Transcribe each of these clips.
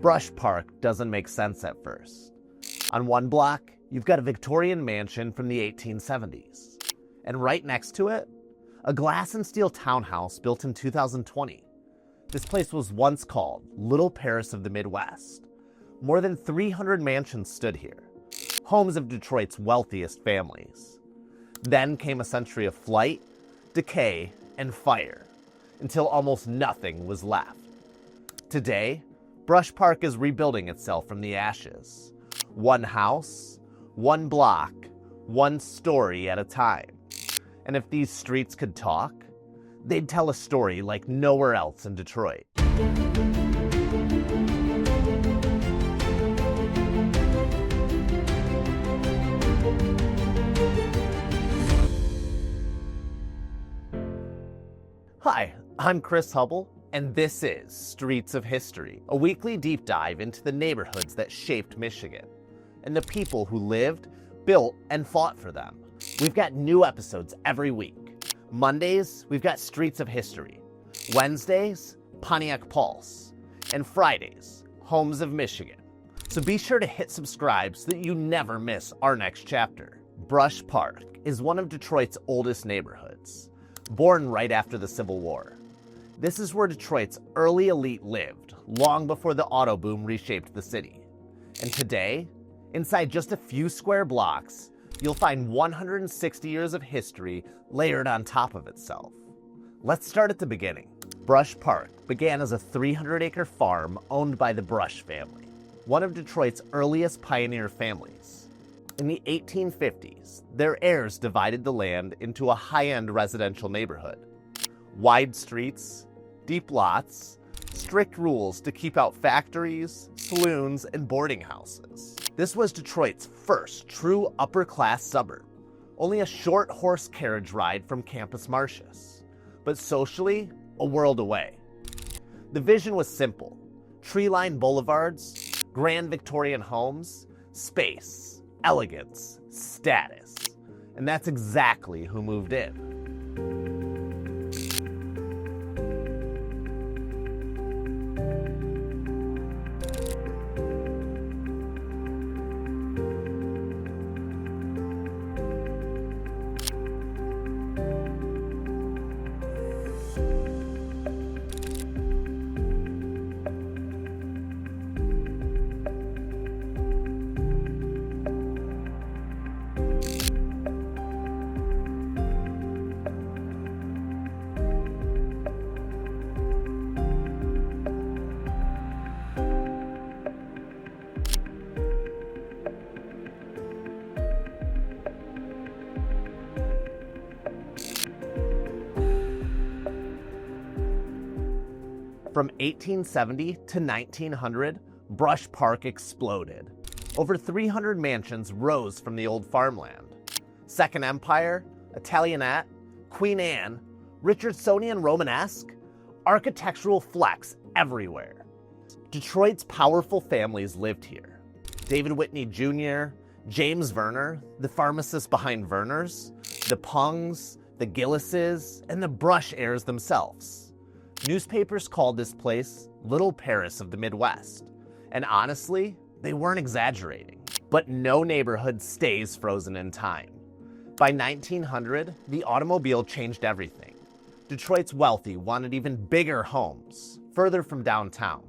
Brush Park doesn't make sense at first. On one block, you've got a Victorian mansion from the 1870s. And right next to it, a glass and steel townhouse built in 2020. This place was once called Little Paris of the Midwest. More than 300 mansions stood here, homes of Detroit's wealthiest families. Then came a century of flight, decay, and fire, until almost nothing was left. Today, Brush Park is rebuilding itself from the ashes. One house, one block, one story at a time. And if these streets could talk, they'd tell a story like nowhere else in Detroit. Hi, I'm Chris Hubble, and this is Streets of History, a weekly deep dive into the neighborhoods that shaped Michigan, and the people who lived, built, and fought for them. We've got new episodes every week. Mondays, we've got Streets of History. Wednesdays, Pontiac Pulse. And Fridays, Homes of Michigan. So be sure to hit subscribe so that you never miss our next chapter. Brush Park is one of Detroit's oldest neighborhoods, born right after the Civil War. This is where Detroit's early elite lived, long before the auto boom reshaped the city. And today, inside just a few square blocks, you'll find 160 years of history layered on top of itself. Let's start at the beginning. Brush Park began as a 300-acre farm owned by the Brush family, one of Detroit's earliest pioneer families. In the 1850s, their heirs divided the land into a high-end residential neighborhood. Wide streets, deep lots, strict rules to keep out factories, saloons, and boarding houses. This was Detroit's first true upper-class suburb, only a short horse carriage ride from Campus Martius, but socially, a world away. The vision was simple: tree-lined boulevards, grand Victorian homes, space, elegance, status. And that's exactly who moved in. From 1870 to 1900, Brush Park exploded. Over 300 mansions rose from the old farmland. Second Empire, Italianate, Queen Anne, Richardsonian Romanesque, architectural flex everywhere. Detroit's powerful families lived here. David Whitney Jr., James Verner, the pharmacist behind Verner's, the Pungs, the Gillises, and the Brush heirs themselves. Newspapers called this place Little Paris of the Midwest. And honestly, they weren't exaggerating. But no neighborhood stays frozen in time. By 1900, the automobile changed everything. Detroit's wealthy wanted even bigger homes, further from downtown.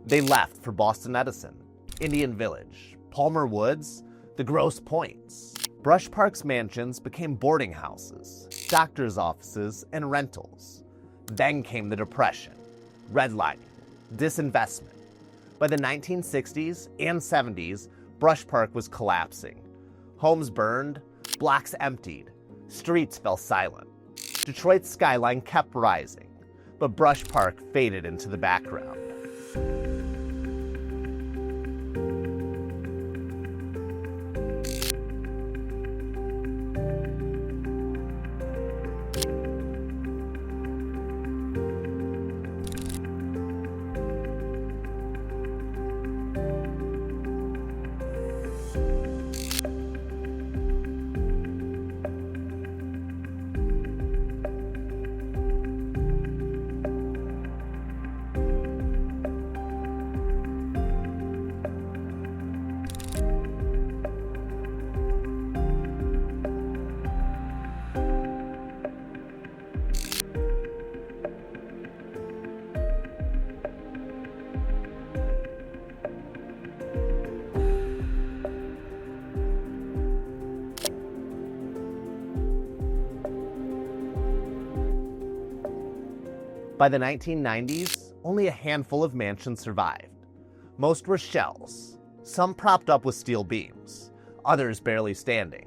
They left for Boston Edison, Indian Village, Palmer Woods, the Grosse Points. Brush Park's mansions became boarding houses, doctors' offices, and rentals. Then came the Depression, redlining, disinvestment. By the 1960s and 70s, Brush Park was collapsing. Homes burned, blocks emptied, streets fell silent. Detroit's skyline kept rising, but Brush Park faded into the background. By the 1990s, only a handful of mansions survived. Most were shells, some propped up with steel beams, others barely standing.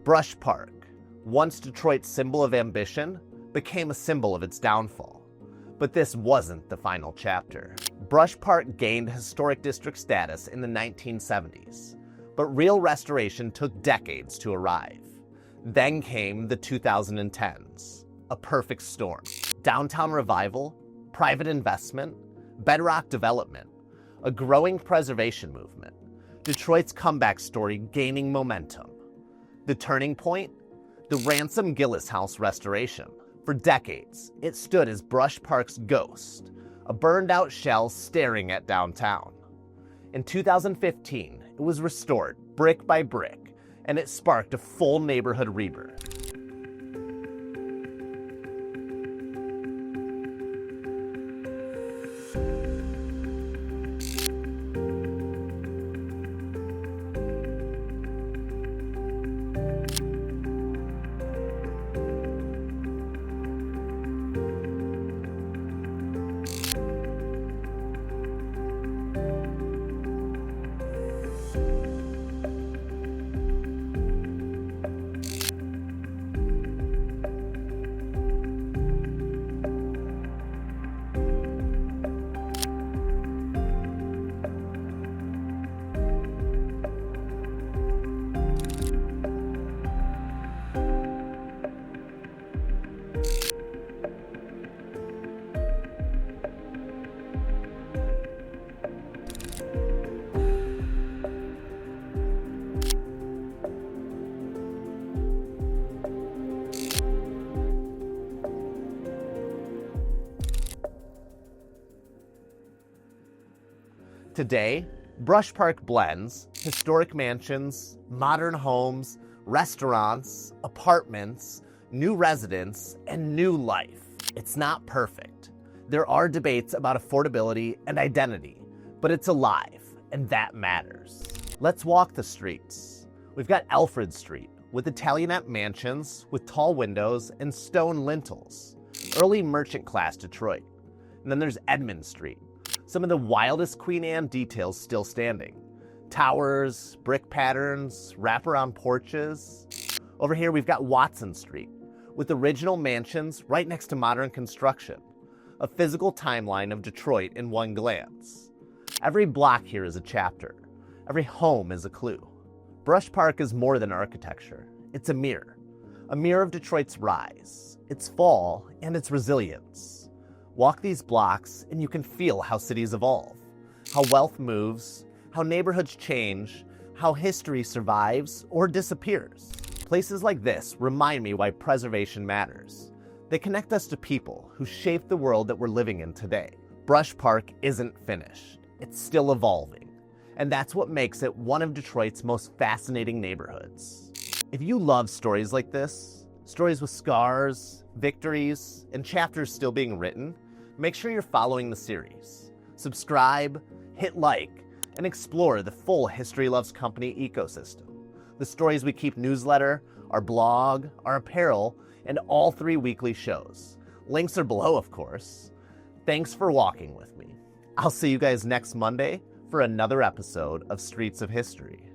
Brush Park, once Detroit's symbol of ambition, became a symbol of its downfall. But this wasn't the final chapter. Brush Park gained historic district status in the 1970s, but real restoration took decades to arrive. Then came the 2010s, a perfect storm. Downtown revival, private investment, bedrock development, a growing preservation movement, Detroit's comeback story gaining momentum. The turning point? The Ransom Gillis House restoration. For decades, it stood as Brush Park's ghost, a burned-out shell staring at downtown. In 2015, it was restored brick by brick, and it sparked a full neighborhood rebirth. Today, Brush Park blends historic mansions, modern homes, restaurants, apartments, new residents, and new life. It's not perfect. There are debates about affordability and identity, but it's alive, and that matters. Let's walk the streets. We've got Alfred Street, with Italianate mansions with tall windows and stone lintels. Early merchant class Detroit. And then there's Edmund Street. Some of the wildest Queen Anne details still standing. Towers, brick patterns, wraparound porches. Over here we've got Watson Street, with original mansions right next to modern construction. A physical timeline of Detroit in one glance. Every block here is a chapter. Every home is a clue. Brush Park is more than architecture. It's a mirror. A mirror of Detroit's rise, its fall, and its resilience. Walk these blocks and you can feel how cities evolve, how wealth moves, how neighborhoods change, how history survives or disappears. Places like this remind me why preservation matters. They connect us to people who shape the world that we're living in today. Brush Park isn't finished. It's still evolving. And that's what makes it one of Detroit's most fascinating neighborhoods. If you love stories like this, stories with scars, victories, and chapters still being written, make sure you're following the series. Subscribe, hit like, and explore the full History Loves Company ecosystem. The Stories We Keep newsletter, our blog, our apparel, and all 3 weekly shows. Links are below, of course. Thanks for walking with me. I'll see you guys next Monday for another episode of Streets of History.